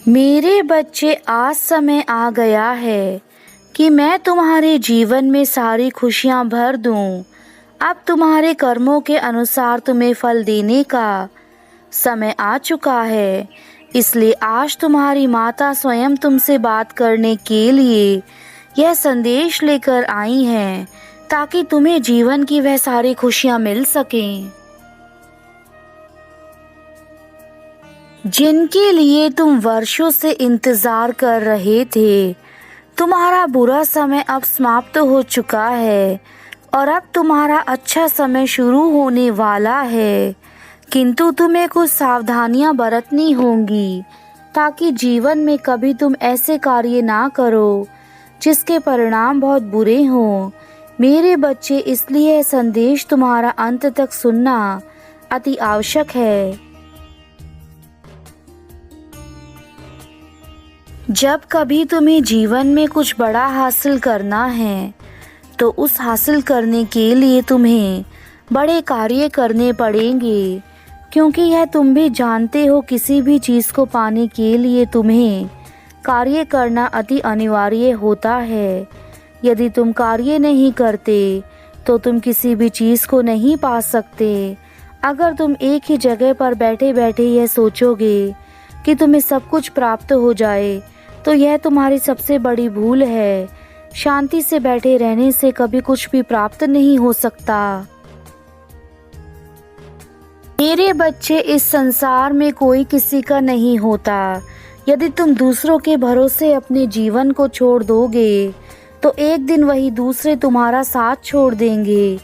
मेरे बच्चे, आज समय आ गया है कि मैं तुम्हारे जीवन में सारी खुशियां भर दूं। अब तुम्हारे कर्मों के अनुसार तुम्हें फल देने का समय आ चुका है। इसलिए आज तुम्हारी माता स्वयं तुमसे बात करने के लिए यह संदेश लेकर आई हैं, ताकि तुम्हें जीवन की वह सारी खुशियां मिल सकें जिनके लिए तुम वर्षों से इंतजार कर रहे थे। तुम्हारा बुरा समय अब समाप्त हो चुका है और अब तुम्हारा अच्छा समय शुरू होने वाला है। किंतु तुम्हें कुछ सावधानियां बरतनी होंगी, ताकि जीवन में कभी तुम ऐसे कार्य ना करो जिसके परिणाम बहुत बुरे हों। मेरे बच्चे, इसलिए यह संदेश तुम्हारा अंत तक सुनना अति आवश्यक है। जब कभी तुम्हें जीवन में कुछ बड़ा हासिल करना है, तो उस हासिल करने के लिए तुम्हें बड़े कार्य करने पड़ेंगे, क्योंकि यह तुम भी जानते हो, किसी भी चीज़ को पाने के लिए तुम्हें कार्य करना अति अनिवार्य होता है। यदि तुम कार्य नहीं करते तो तुम किसी भी चीज़ को नहीं पा सकते। अगर तुम एक ही जगह पर बैठे बैठे यह सोचोगे कि तुम्हें सब कुछ प्राप्त हो जाए, तो यह तुम्हारी सबसे बड़ी भूल है। शांति से बैठे रहने से कभी कुछ भी प्राप्त नहीं हो सकता। मेरे बच्चे, इस संसार में कोई किसी का नहीं होता। यदि तुम दूसरों के भरोसे अपने जीवन को छोड़ दोगे, तो एक दिन वही दूसरे तुम्हारा साथ छोड़ देंगे,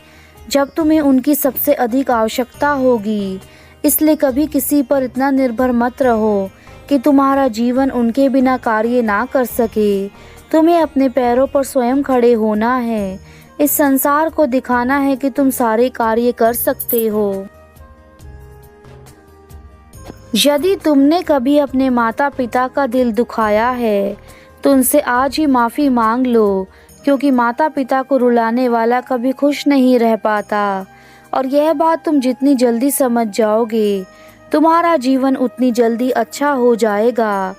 जब तुम्हें उनकी सबसे अधिक आवश्यकता होगी। इसलिए कभी किसी पर इतना निर्भर मत रहो कि तुम्हारा जीवन उनके बिना कार्य ना कर सके। तुम्हें अपने पैरों पर स्वयं खड़े होना है। इस संसार को दिखाना है कि तुम सारे कार्य कर सकते हो। यदि तुमने कभी अपने माता पिता का दिल दुखाया है, तो उनसे आज ही माफ़ी मांग लो, क्योंकि माता पिता को रुलाने वाला कभी खुश नहीं रह पाता। और यह बात तुम जितनी जल्दी समझ जाओगे, तुम्हारा जीवन उतनी जल्दी अच्छा हो जाएगा।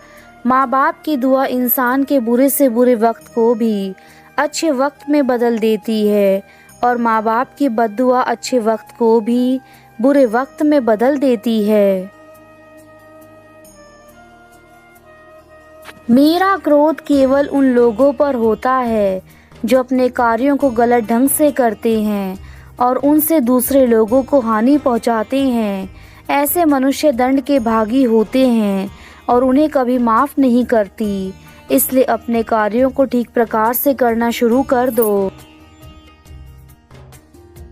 माँ बाप की दुआ इंसान के बुरे से बुरे वक्त को भी अच्छे वक्त में बदल देती है, और माँ बाप की बद्दुआ अच्छे वक्त को भी बुरे वक्त में बदल देती है। मेरा क्रोध केवल उन लोगों पर होता है जो अपने कार्यों को गलत ढंग से करते हैं और उनसे दूसरे लोगों को हानि पहुंचाते हैं। ऐसे मनुष्य दंड के भागी होते हैं और उन्हें कभी माफ़ नहीं करती। इसलिए अपने कार्यों को ठीक प्रकार से करना शुरू कर दो।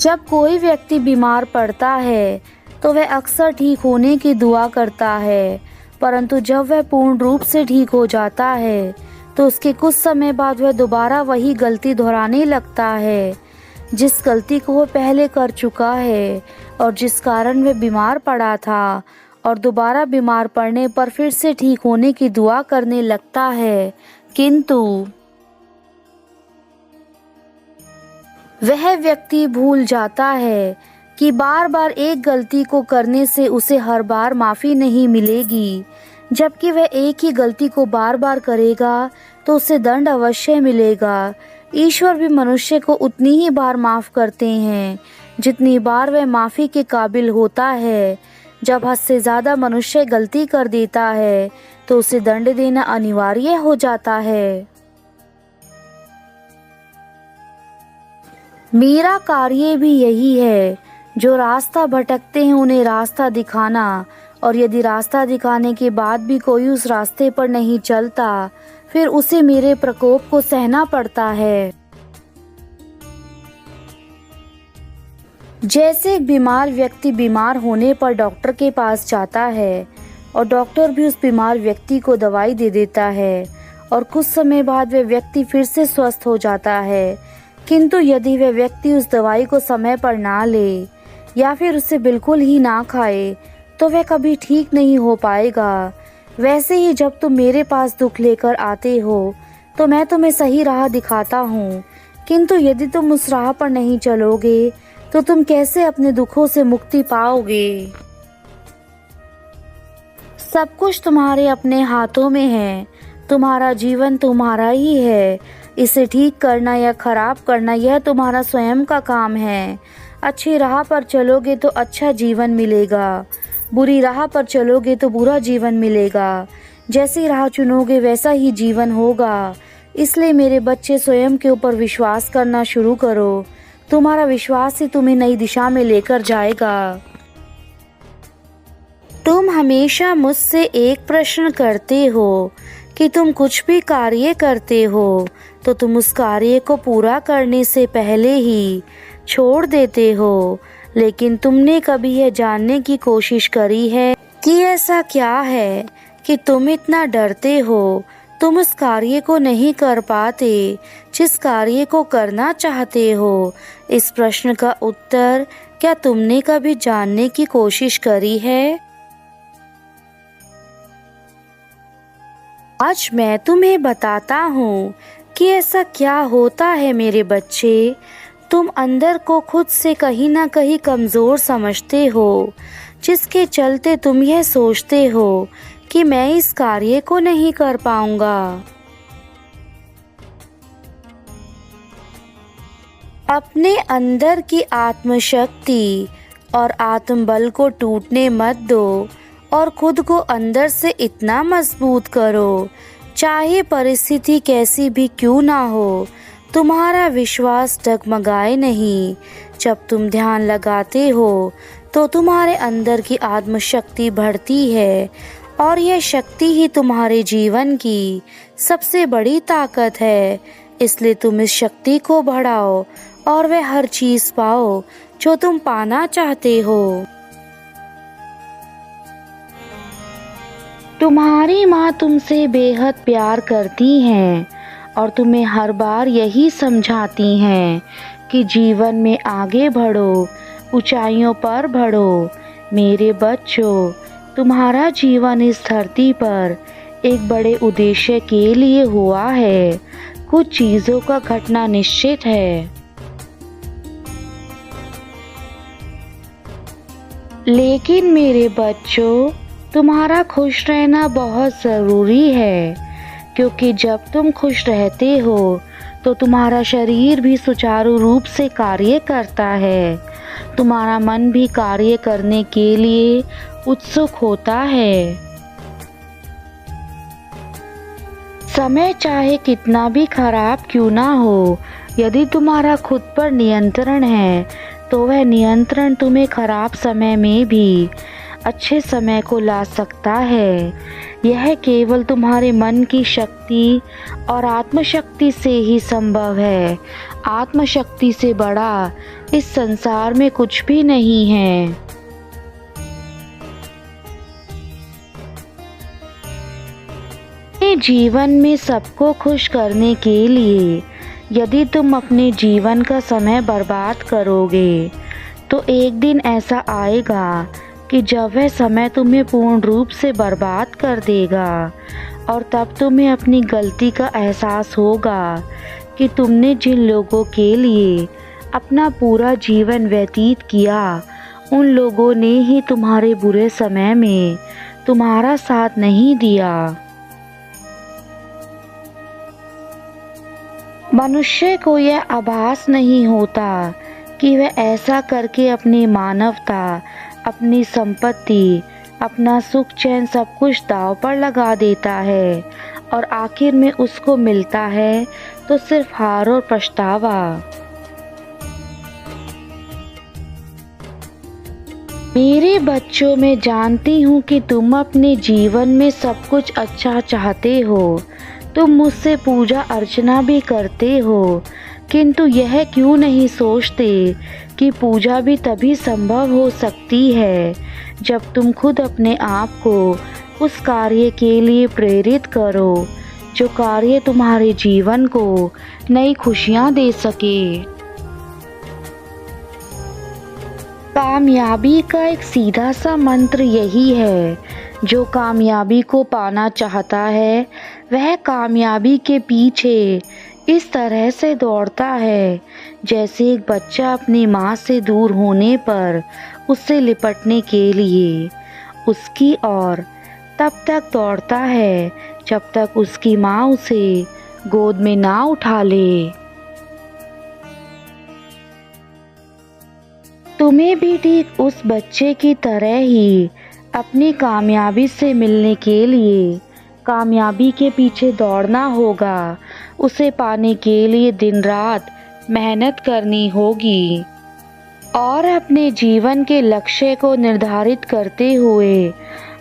जब कोई व्यक्ति बीमार पड़ता है, तो वह अक्सर ठीक होने की दुआ करता है, परंतु जब वह पूर्ण रूप से ठीक हो जाता है, तो उसके कुछ समय बाद वह दोबारा वही गलती दोहराने लगता है, जिस गलती को वह पहले कर चुका है और जिस कारण वह बीमार पड़ा था। और दोबारा बीमार पड़ने पर फिर से ठीक होने की दुआ करने लगता है, किंतु वह व्यक्ति भूल जाता है कि बार बार एक गलती को करने से उसे हर बार माफ़ी नहीं मिलेगी। जबकि वह एक ही गलती को बार बार करेगा तो उसे दंड अवश्य मिलेगा। ईश्वर भी मनुष्य को उतनी ही बार माफ़ करते हैं जितनी बार वह माफ़ी के काबिल होता है। जब हद से ज़्यादा मनुष्य गलती कर देता है, तो उसे दंड देना अनिवार्य हो जाता है। मेरा कार्य भी यही है। जो रास्ता भटकते हैं उन्हें रास्ता दिखाना, और यदि रास्ता दिखाने के बाद भी कोई उस रास्ते पर नहीं चलता, फिर उसे मेरे प्रकोप को सहना पड़ता है। जैसे एक बीमार व्यक्ति बीमार होने पर डॉक्टर के पास जाता है, और डॉक्टर भी उस बीमार व्यक्ति को दवाई दे देता है, और कुछ समय बाद वह व्यक्ति फिर से स्वस्थ हो जाता है। किंतु यदि वह व्यक्ति उस दवाई को समय पर ना ले या फिर उसे बिल्कुल ही ना खाए, तो वह कभी ठीक नहीं हो पाएगा। वैसे ही जब तुम मेरे पास दुख लेकर आते हो, तो मैं तुम्हें सही राह दिखाता हूँ, किंतु यदि तुम उस राह पर नहीं चलोगे, तो तुम कैसे अपने दुखों से मुक्ति पाओगे। सब कुछ तुम्हारे अपने हाथों में है। तुम्हारा जीवन तुम्हारा ही है। इसे ठीक करना या खराब करना यह तुम्हारा स्वयं का काम है। अच्छी राह पर चलोगे तो अच्छा जीवन मिलेगा, बुरी राह पर चलोगे तो बुरा जीवन मिलेगा। जैसी राह चुनोगे वैसा ही जीवन होगा। इसलिए मेरे बच्चे, स्वयं के ऊपर विश्वास करना शुरू करो। तुम्हारा विश्वास ही तुम्हें नई दिशा में लेकर जाएगा। तुम हमेशा मुझसे एक प्रश्न करते हो कि तुम कुछ भी कार्य करते हो तो तुम उस कार्य को पूरा करने से पहले ही छोड़ देते हो। लेकिन तुमने कभी यह जानने की कोशिश करी है कि ऐसा क्या है कि तुम इतना डरते हो? तुम उस कार्य को नहीं कर पाते जिस कार्य को करना चाहते हो। इस प्रश्न का उत्तर क्या तुमने कभी जानने की कोशिश करी है? आज मैं तुम्हें बताता हूँ कि ऐसा क्या होता है मेरे बच्चे। तुम अंदर को खुद से कहीं ना कहीं कमज़ोर समझते हो, जिसके चलते तुम यह सोचते हो कि मैं इस कार्य को नहीं कर पाऊंगा। अपने अंदर की आत्मशक्ति और आत्मबल को टूटने मत दो और खुद को अंदर से इतना मजबूत करो, चाहे परिस्थिति कैसी भी क्यों ना हो। तुम्हारा विश्वास डगमगाए नहीं। जब तुम ध्यान लगाते हो तो तुम्हारे अंदर की आत्मशक्ति बढ़ती है और यह शक्ति ही तुम्हारे जीवन की सबसे बड़ी ताकत है। इसलिए तुम इस शक्ति को बढ़ाओ और वह हर चीज पाओ जो तुम पाना चाहते हो। तुम्हारी माँ तुमसे बेहद प्यार करती हैं और तुम्हें हर बार यही समझाती हैं कि जीवन में आगे बढ़ो, ऊंचाइयों पर बढ़ो। मेरे बच्चों, तुम्हारा जीवन इस धरती पर एक बड़े उद्देश्य के लिए हुआ है। कुछ चीजों का घटना निश्चित है, लेकिन मेरे बच्चों, तुम्हारा खुश रहना बहुत ज़रूरी है, क्योंकि जब तुम खुश रहते हो तो तुम्हारा शरीर भी सुचारू रूप से कार्य करता है। तुम्हारा मन भी कार्य करने के लिए उत्सुक होता है। समय चाहे कितना भी खराब क्यों ना हो, यदि तुम्हारा खुद पर नियंत्रण है तो वह नियंत्रण तुम्हें खराब समय में भी अच्छे समय को ला सकता है। यह केवल तुम्हारे मन की शक्ति और आत्मशक्ति से ही संभव है। आत्मशक्ति से बड़ा इस संसार में कुछ भी नहीं है। अपने जीवन में सबको खुश करने के लिए यदि तुम अपने जीवन का समय बर्बाद करोगे तो एक दिन ऐसा आएगा कि जब वह समय तुम्हें पूर्ण रूप से बर्बाद कर देगा और तब तुम्हें अपनी गलती का एहसास होगा कि तुमने जिन लोगों के लिए अपना पूरा जीवन व्यतीत किया, उन लोगों ने ही तुम्हारे बुरे समय में तुम्हारा साथ नहीं दिया। मनुष्य को यह आभास नहीं होता कि वह ऐसा करके अपनी मानवता, अपनी संपत्ति, अपना सुख चैन सब कुछ दांव पर लगा देता है और आखिर में उसको मिलता है तो सिर्फ हार और पछतावा। मेरे बच्चों, मैं जानती हूँ कि तुम अपने जीवन में सब कुछ अच्छा चाहते हो। तुम मुझसे पूजा अर्चना भी करते हो, किंतु यह क्यों नहीं सोचते कि पूजा भी तभी संभव हो सकती है जब तुम खुद अपने आप को उस कार्य के लिए प्रेरित करो जो कार्य तुम्हारे जीवन को नई खुशियां दे सके। कामयाबी का एक सीधा सा मंत्र यही है, जो कामयाबी को पाना चाहता है वह कामयाबी के पीछे इस तरह से दौड़ता है जैसे एक बच्चा अपनी माँ से दूर होने पर उससे लिपटने के लिए उसकी ओर तब तक दौड़ता है जब तक उसकी माँ उसे गोद में ना उठा ले। तुम्हें भी ठीक उस बच्चे की तरह ही अपनी कामयाबी से मिलने के लिए कामयाबी के पीछे दौड़ना होगा। उसे पाने के लिए दिन रात मेहनत करनी होगी और अपने जीवन के लक्ष्य को निर्धारित करते हुए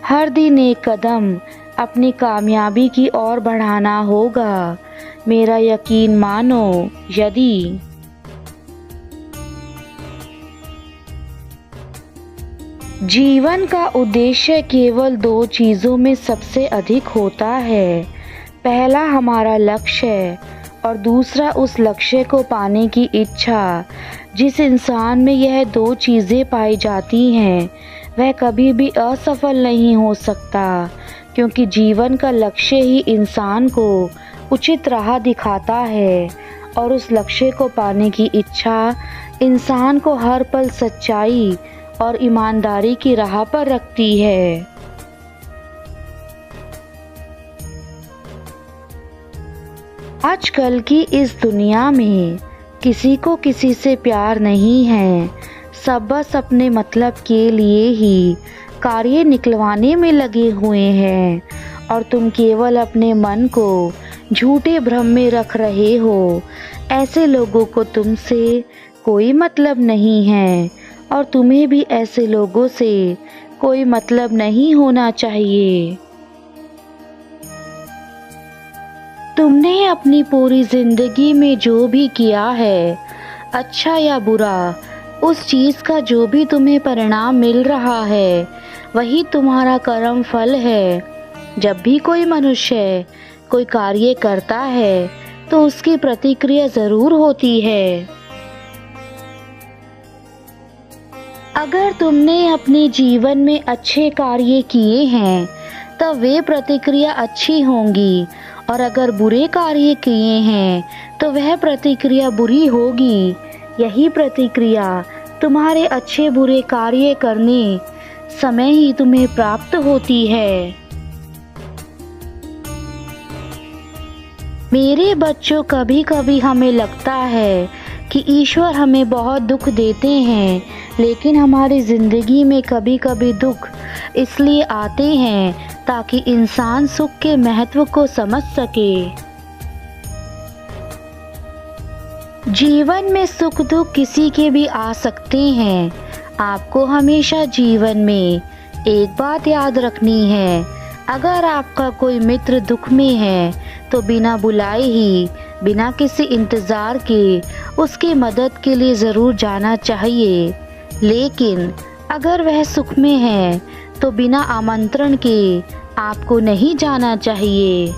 हर दिन एक कदम अपनी कामयाबी की ओर बढ़ाना होगा। मेरा यकीन मानो, यदि जीवन का उद्देश्य केवल 2 चीज़ों में सबसे अधिक होता है। पहला हमारा लक्ष्य और दूसरा उस लक्ष्य को पाने की इच्छा। जिस इंसान में यह 2 चीज़ें पाई जाती हैं वह कभी भी असफल नहीं हो सकता, क्योंकि जीवन का लक्ष्य ही इंसान को उचित राह दिखाता है और उस लक्ष्य को पाने की इच्छा इंसान को हर पल सच्चाई और ईमानदारी की राह पर रखती है। आजकल की इस दुनिया में किसी को किसी से प्यार नहीं है। सब बस अपने मतलब के लिए ही कार्य निकलवाने में लगे हुए हैं और तुम केवल अपने मन को झूठे भ्रम में रख रहे हो। ऐसे लोगों को तुमसे कोई मतलब नहीं है और तुम्हें भी ऐसे लोगों से कोई मतलब नहीं होना चाहिए। तुमने अपनी पूरी जिंदगी में जो भी किया है, अच्छा या बुरा, उस चीज़ का जो भी तुम्हें परिणाम मिल रहा है वही तुम्हारा कर्म फल है। जब भी कोई मनुष्य कोई कार्य करता है तो उसकी प्रतिक्रिया ज़रूर होती है। अगर तुमने अपने जीवन में अच्छे कार्य किए हैं तब वे प्रतिक्रिया अच्छी होंगी और अगर बुरे कार्य किए हैं तो वह प्रतिक्रिया बुरी होगी। यही प्रतिक्रिया तुम्हारे अच्छे बुरे कार्य करने समय ही तुम्हें प्राप्त होती है। मेरे बच्चों, कभी कभी हमें लगता है कि ईश्वर हमें बहुत दुख देते हैं, लेकिन हमारी ज़िंदगी में कभी कभी दुख इसलिए आते हैं ताकि इंसान सुख के महत्व को समझ सके। जीवन में सुख दुख किसी के भी आ सकते हैं। आपको हमेशा जीवन में एक बात याद रखनी है, अगर आपका कोई मित्र दुख में है तो बिना बुलाए ही, बिना किसी इंतज़ार के उसकी मदद के लिए ज़रूर जाना चाहिए। लेकिन अगर वह सुख में है तो बिना आमंत्रण के आपको नहीं जाना चाहिए।